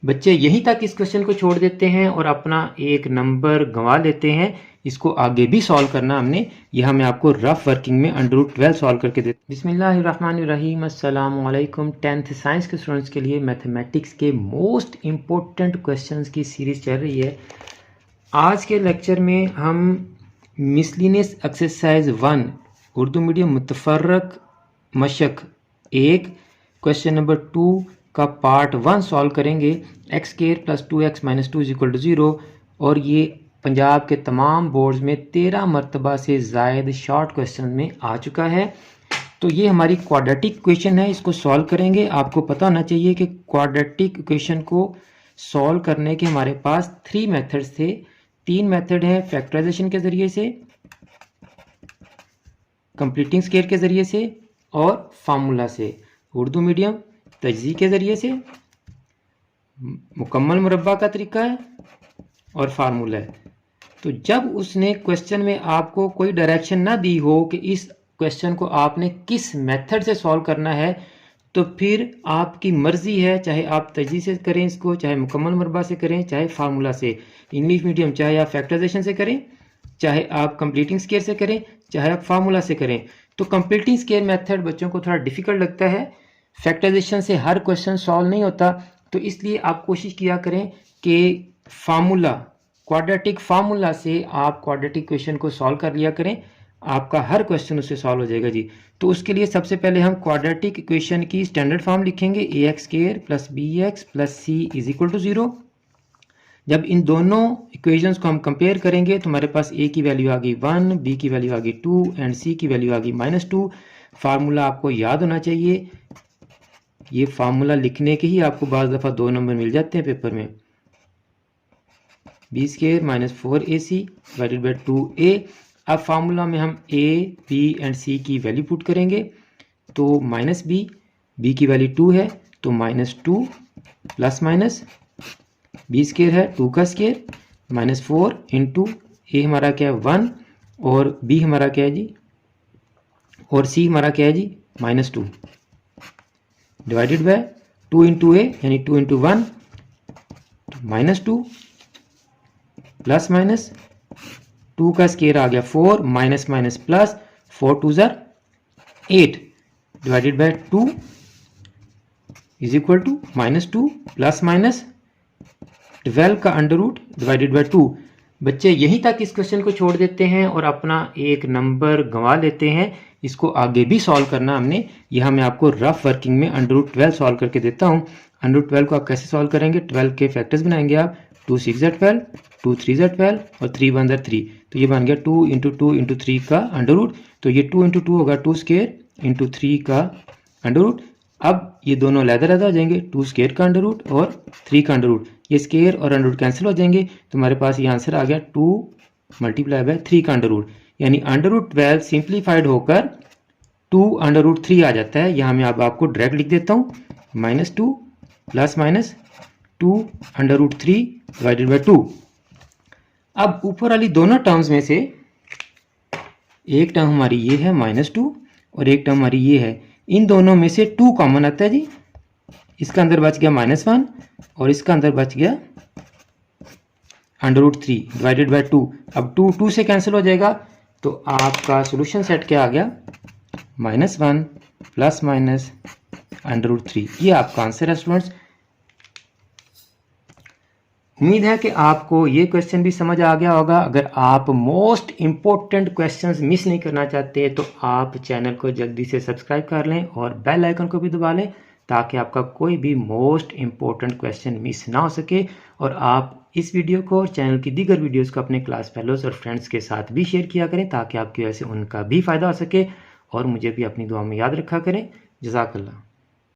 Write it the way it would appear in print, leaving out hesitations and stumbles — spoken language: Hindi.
बच्चे यहीं तक इस क्वेश्चन को छोड़ देते हैं और अपना एक नंबर गंवा लेते हैं। इसको आगे भी सॉल्व करना हमने, यह मैं आपको रफ वर्किंग में √12 सॉल्व करके देते हैं। बिस्मिल्लाहिर्रहमानिर्रहीम, अस्सलाम वालेकुम। 10th साइंस के स्टूडेंट्स के लिए मैथमेटिक्स के मोस्ट इम्पोर्टेंट क्वेश्चंस की सीरीज़ चल रही है। आज के लेक्चर में हम मिसलिनियस एक्सरसाइज 1 उर्दू मीडियम मुतफर्रक मशक 1 क्वेश्चन नंबर 2 का पार्ट 1 सॉल्व करेंगे। x² + 2x - 2 = 0 और ये पंजाब के तमाम बोर्ड्स में 13 मरतबा से ज़ायद शॉर्ट क्वेश्चन में आ चुका है। तो ये हमारी क्वाड्रेटिक इक्वेशन है, इसको सॉल्व करेंगे। आपको पता होना चाहिए कि क्वाड्रेटिक इक्वेशन को सॉल्व करने के हमारे पास 3 मेथड्स थे। 3 मेथड हैं, फैक्टराइजेशन के ज़रिए से, कंप्लीटिंग स्केयर के ज़रिए से और फार्मूला से। उर्दू मीडियम तजज़ी के ज़रिए से, मुकम्मल मुरब्बा का तरीका है और फार्मूला है। तो जब उसने क्वेश्चन में आपको कोई डायरेक्शन ना दी हो कि इस क्वेश्चन को आपने किस मेथड से सॉल्व करना है, तो फिर आपकी मर्ज़ी है, चाहे आप तजज़ी से करें इसको, चाहे मुकम्मल मुरब्बा से करें, चाहे फार्मूला से। इंग्लिश मीडियम चाहे आप फैक्टराइजेशन से करें, चाहे आप कंप्लीटिंग स्केयर से करें, चाहे आप फार्मूला से करें। तो कंप्लीटिंग स्केयर मेथड बच्चों को थोड़ा डिफ़िकल्ट लगता है, फैक्टराइजेशन से हर क्वेश्चन सॉल्व नहीं होता। तो इसलिए आप कोशिश किया करें कि फार्मूला, क्वाड्रेटिक फार्मूला से आप क्वाड्रेटिक इक्वेशन को सॉल्व कर लिया करें, आपका हर क्वेश्चन उससे सॉल्व हो जाएगा जी। तो उसके लिए सबसे पहले हम क्वाड्रेटिक इक्वेशन की स्टैंडर्ड फॉर्म लिखेंगे, ax² + bx + c = 0। जब इन दोनों इक्वेशंस को हम कंपेयर करेंगे तो हमारे पास a की वैल्यू आ गई 1, b की वैल्यू आ गई 2 एंड c की वैल्यू आ गई -2। फार्मूला आपको याद होना चाहिए। ये फार्मूला लिखने के ही आपको बाज़ दफ़ा 2 नंबर मिल जाते हैं पेपर में। b² - 4ac / 2a। अब फार्मूला में हम a, b एंड c की वैल्यू पुट करेंगे। तो -b की वैल्यू 2 है तो -2 ± b² है 2 का स्केयर -4 इंटू a हमारा क्या है 1 और b हमारा क्या है जी, और c हमारा क्या है जी -2 डिवाइडेड बाय 2 इंटू a यानी 2 इंटू 1 -2 ± 2 का स्केयर आ गया 4 माइनस प्लस 4 2 ज़र 8 डिवाइडेड बाय 2 = -2 ± 12 का √ डिवाइडेड बाय 2। बच्चे यहीं तक इस क्वेश्चन को छोड़ देते हैं और अपना एक नंबर गंवा लेते हैं। इसको आगे भी सॉल्व करना हमने, यह मैं आपको रफ वर्किंग में √12 सॉल्व करके देता हूँ। √12 को आप कैसे सॉल्व करेंगे, 12 के फैक्टर्स बनाएंगे आप, 2 6 ज़र 12, 2 3 ज़र 12 और 3 1 ज़र 3। तो ये बन गया 2 इंटू 2 इंटू 3 का √ तो ये 2 इंटू 2 होगा 2² इंटू 3 का √ अब ये दोनों अलग-अलग हो जाएंगे, 2² का √ और 3 का √ ये स्केयर और √ कैंसिल हो जाएंगे। तो हमारे पास ये आंसर आ गया 2 × 3 का √ यानी √12 सिंप्लीफाइड होकर 2 √3 आ जाता है। यहाँ मैं अब आपको डायरेक्ट लिख देता हूँ, -2 ± 2 √3 डिवाइडेड बाय 2। अब ऊपर वाली दोनों टर्म्स में से एक टर्म हमारी ये है -2 और एक टर्म हमारी ये है। इन दोनों में से 2 कॉमन आता है जी, इसका अंदर बच गया -1 और इसका अंदर बच गया √3 डिवाइडेड बाय 2। अब 2 2 से कैंसिल हो जाएगा तो आपका सॉल्यूशन सेट क्या आ गया, -1 ± √3। ये आपका आंसर है स्टूडेंट्स। उम्मीद है कि आपको ये क्वेश्चन भी समझ आ गया होगा। अगर आप मोस्ट इम्पोर्टेंट क्वेश्चंस मिस नहीं करना चाहते तो आप चैनल को जल्दी से सब्सक्राइब कर लें और बेल आइकन को भी दबा लें ताकि आपका कोई भी मोस्ट इम्पोर्टेंट क्वेश्चन मिस ना हो सके। और आप इस वीडियो को और चैनल की दीगर वीडियोस को अपने क्लास फेलोज और फ्रेंड्स के साथ भी शेयर किया करें ताकि आपकी वजह से उनका भी फ़ायदा हो सके और मुझे भी अपनी दुआ में याद रखा करें। जज़ाकल्लाह।